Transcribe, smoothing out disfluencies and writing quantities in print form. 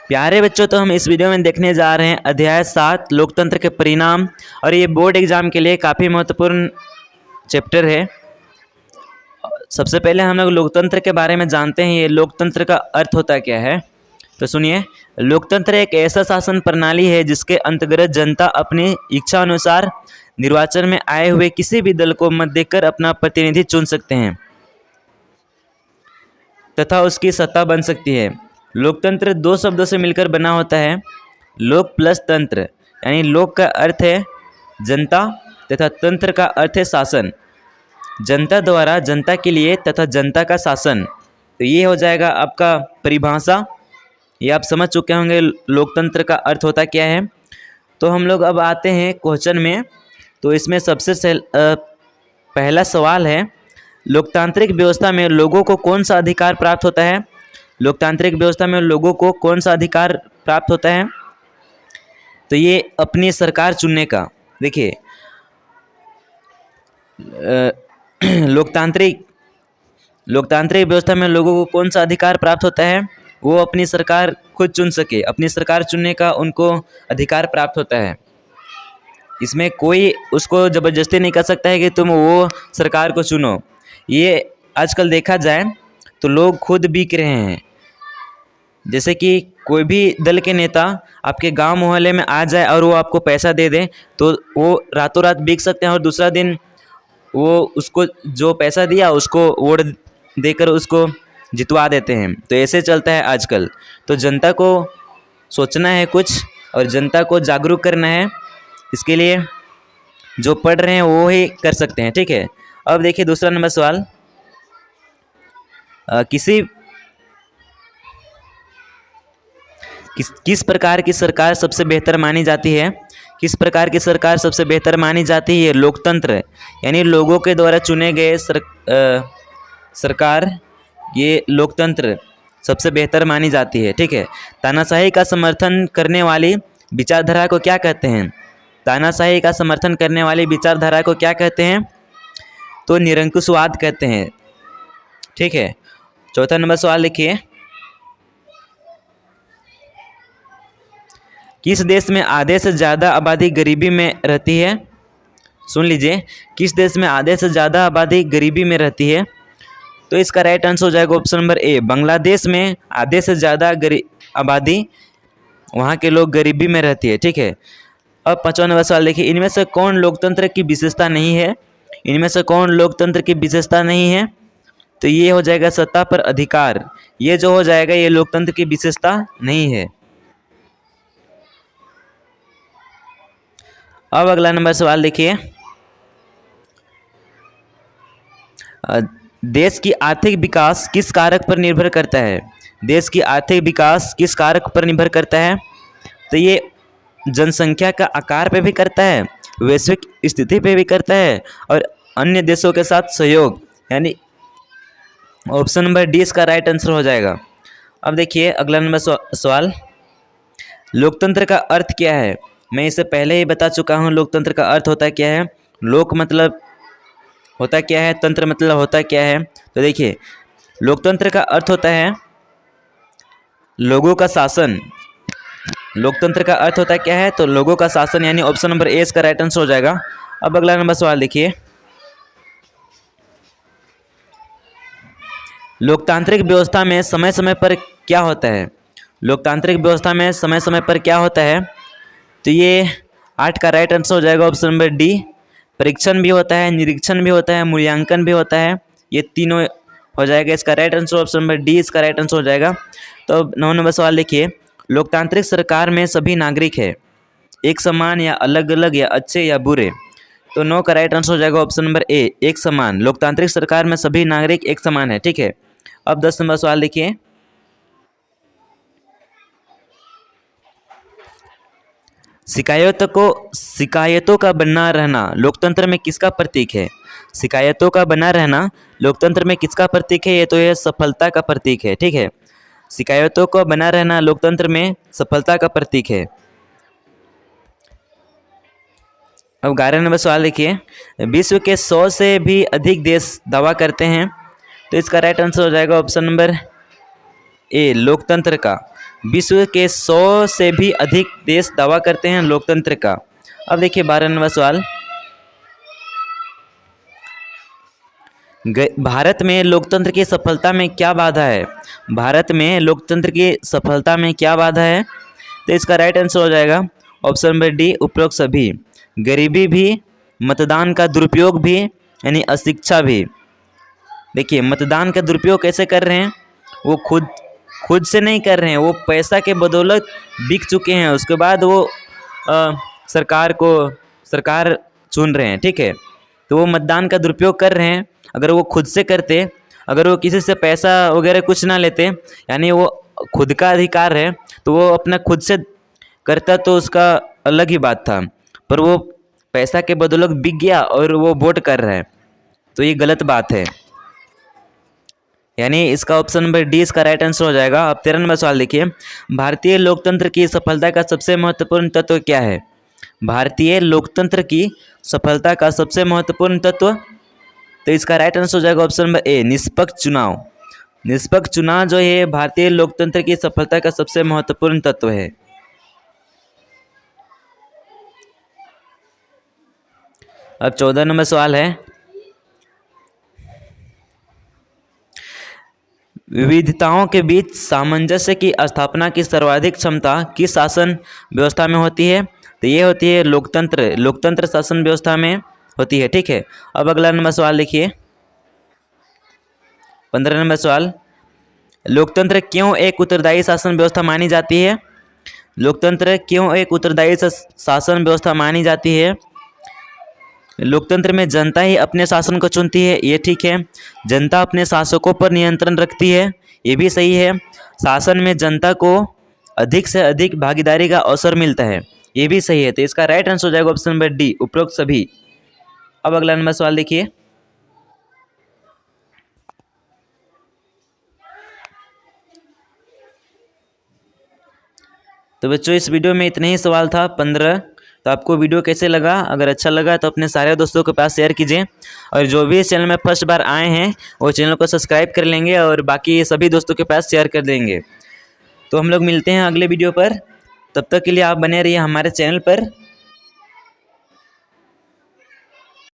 प्यारे बच्चों, तो हम इस वीडियो में देखने जा रहे हैं अध्याय 7 लोकतंत्र के परिणाम। और ये बोर्ड एग्जाम के लिए काफ़ी महत्वपूर्ण चैप्टर है। सबसे पहले हम लोग लोकतंत्र के बारे में जानते हैं। ये लोकतंत्र का अर्थ होता क्या है, तो सुनिए। लोकतंत्र एक ऐसा शासन प्रणाली है जिसके अंतर्गत जनता अपनी इच्छा अनुसार निर्वाचन में आए हुए किसी भी दल को मत देकर अपना प्रतिनिधि चुन सकते हैं तथा उसकी सत्ता बन सकती है। लोकतंत्र दो शब्दों से मिलकर बना होता है, लोक प्लस तंत्र। यानी लोक का अर्थ है जनता तथा तंत्र का अर्थ है शासन। जनता द्वारा जनता के लिए तथा जनता का शासन, तो ये हो जाएगा आपका परिभाषा। ये आप समझ चुके होंगे लोकतंत्र का अर्थ होता क्या है। तो हम लोग अब आते हैं क्वेश्चन में। तो इसमें सबसे पहला सवाल है, लोकतांत्रिक व्यवस्था में लोगों को कौन सा अधिकार प्राप्त होता है? लोकतांत्रिक व्यवस्था में लोगों को कौन सा अधिकार प्राप्त होता है? तो ये अपनी सरकार चुनने का। देखिए, लोकतांत्रिक व्यवस्था में लोगों को कौन सा अधिकार प्राप्त होता है? वो अपनी सरकार खुद चुन सके, अपनी सरकार चुनने का उनको अधिकार प्राप्त होता है। इसमें कोई उसको ज़बरदस्ती नहीं कर सकता है कि तुम वो सरकार को चुनो। ये आजकल देखा जाए तो लोग खुद बिक रहे हैं। जैसे कि कोई भी दल के नेता आपके गांव मोहल्ले में आ जाए और वो आपको पैसा दे दे, तो वो रातों रात बिक सकते हैं और दूसरा दिन वो उसको जो पैसा दिया उसको वोट देकर उसको जितवा देते हैं। तो ऐसे चलता है आजकल। तो जनता को सोचना है कुछ और जनता को जागरूक करना है। इसके लिए जो पढ़ रहे हैं वो ही कर सकते हैं, ठीक है। अब देखिए दूसरा नंबर सवाल, किस प्रकार की सरकार सबसे बेहतर मानी जाती है? किस प्रकार की सरकार सबसे बेहतर मानी जाती है? लोकतंत्र, यानी लोगों के द्वारा चुने गए सरकार, ये लोकतंत्र सबसे बेहतर मानी जाती है, ठीक है। तानाशाही का समर्थन करने वाली विचारधारा को क्या कहते हैं? तानाशाही का समर्थन करने वाली विचारधारा को क्या कहते हैं? तो निरंकुशवाद कहते हैं, ठीक है। चौथा नंबर सवाल लिखिए, किस देश में आधे से ज़्यादा आबादी गरीबी में रहती है? सुन लीजिए, किस देश में आधे से ज़्यादा आबादी गरीबी में रहती है? तो इसका राइट आंसर हो जाएगा ऑप्शन नंबर ए, बांग्लादेश में आधे से ज़्यादा आबादी, वहाँ के लोग गरीबी में रहती है, ठीक है। अब पांचवा नंबर सवाल देखिए, इनमें से कौन लोकतंत्र की विशेषता नहीं है? इनमें से कौन लोकतंत्र की विशेषता नहीं है? तो ये हो जाएगा सत्ता पर अधिकार। ये जो हो जाएगा ये लोकतंत्र की विशेषता नहीं है। अब अगला नंबर सवाल देखिए, देश की आर्थिक विकास किस कारक पर निर्भर करता है? देश की आर्थिक विकास किस कारक पर निर्भर करता है? तो ये जनसंख्या का आकार पे भी करता है, वैश्विक स्थिति पे भी करता है और अन्य देशों के साथ सहयोग, यानी ऑप्शन नंबर डी इसका राइट आंसर हो जाएगा। अब देखिए अगला नंबर सवाल, लोकतंत्र का अर्थ क्या है? मैं इसे पहले ही बता चुका हूँ, लोकतंत्र का अर्थ होता क्या है। लोक मतलब होता क्या है, तंत्र मतलब होता क्या है। तो देखिए, लोकतंत्र का अर्थ होता है लोगों का शासन। लोकतंत्र का अर्थ होता क्या है? तो लोगों का शासन, यानी ऑप्शन नंबर ए इसका राइट आंसर हो जाएगा। अब अगला नंबर सवाल देखिए, लोकतांत्रिक व्यवस्था में समय समय पर क्या होता है? लोकतांत्रिक व्यवस्था में समय समय पर क्या होता है? तो ये 8 का राइट आंसर हो जाएगा ऑप्शन नंबर डी। परीक्षण भी होता है, निरीक्षण भी होता है, मूल्यांकन भी होता है, ये तीनों हो जाएगा। इसका right answer option number D इसका राइट आंसर हो जाएगा। तो 9 नंबर सवाल देखिए, लोकतांत्रिक सरकार में सभी नागरिक है एक समान या अलग अलग या अच्छे या बुरे? तो 9 का राइट आंसर हो जाएगा ऑप्शन नंबर ए, एक समान। लोकतांत्रिक सरकार में सभी नागरिक एक समान है, ठीक है। अब 10 नंबर सवाल देखिए, शिकायतों का बना रहना लोकतंत्र में किसका प्रतीक है? शिकायतों का बना रहना लोकतंत्र में किसका प्रतीक है? ये तो ये सफलता का प्रतीक है, ठीक है। शिकायतों का बना रहना लोकतंत्र में सफलता का प्रतीक है। अब 11 नंबर सवाल देखिए, विश्व के 100 से भी अधिक देश दावा करते हैं, तो इसका राइट आंसर हो जाएगा ऑप्शन नंबर ए, लोकतंत्र का। विश्व के 100 से भी अधिक देश दावा करते हैं लोकतंत्र का। अब देखिए 12 नंबर सवाल, भारत में लोकतंत्र की सफलता में क्या बाधा है? भारत में लोकतंत्र की सफलता में क्या बाधा है? तो इसका राइट आंसर हो जाएगा ऑप्शन नंबर डी, उपरोक्त सभी। गरीबी भी, मतदान का दुरुपयोग भी, यानी अशिक्षा भी। देखिए मतदान का दुरुपयोग कैसे कर रहे हैं? वो खुद से नहीं कर रहे हैं, वो पैसा के बदौलत बिक चुके हैं, उसके बाद वो सरकार चुन रहे हैं, ठीक है। तो वो मतदान का दुरुपयोग कर रहे हैं। अगर वो खुद से करते, अगर वो किसी से पैसा वगैरह कुछ ना लेते, यानी वो खुद का अधिकार है तो वो अपना खुद से करता तो उसका अलग ही बात था, पर वो पैसा के बदौलत बिक गया और वो वोट कर रहा है, तो ये गलत बात है। यानी इसका ऑप्शन नंबर डी इसका राइट आंसर हो जाएगा। अब 13 नंबर सवाल देखिए, भारतीय लोकतंत्र की सफलता का सबसे महत्वपूर्ण तत्व क्या है? भारतीय लोकतंत्र की सफलता का सबसे महत्वपूर्ण तत्व, तो इसका राइट आंसर हो जाएगा ऑप्शन नंबर ए, निष्पक्ष चुनाव। निष्पक्ष चुनाव जो है भारतीय लोकतंत्र की सफलता का सबसे महत्वपूर्ण तत्व है। अब 14 नंबर सवाल है, विविधताओं के बीच सामंजस्य की स्थापना की सर्वाधिक क्षमता किस शासन व्यवस्था में होती है? तो ये होती है लोकतंत्र शासन व्यवस्था में होती है, ठीक है। अब अगला नंबर सवाल देखिए 15 नंबर सवाल, लोकतंत्र क्यों एक उत्तरदायी शासन व्यवस्था मानी जाती है? लोकतंत्र क्यों एक उत्तरदायी शासन व्यवस्था मानी जाती है? लोकतंत्र में जनता ही अपने शासन को चुनती है, ये ठीक है। जनता अपने शासकों पर नियंत्रण रखती है, ये भी सही है। शासन में जनता को अधिक से अधिक भागीदारी का अवसर मिलता है, ये भी सही है। तो इसका राइट आंसर हो जाएगा ऑप्शन नंबर डी, उपरोक्त सभी। अब अगला नंबर सवाल देखिए, तो बच्चों इस वीडियो में इतने ही सवाल था 15। तो आपको वीडियो कैसे लगा? अगर अच्छा लगा तो अपने सारे दोस्तों के पास शेयर कीजिए, और जो भी इस चैनल में फर्स्ट बार आए हैं वो चैनल को सब्सक्राइब कर लेंगे और बाकी सभी दोस्तों के पास शेयर कर देंगे। तो हम लोग मिलते हैं अगले वीडियो पर, तब तक के लिए आप बने रहिए हमारे चैनल पर।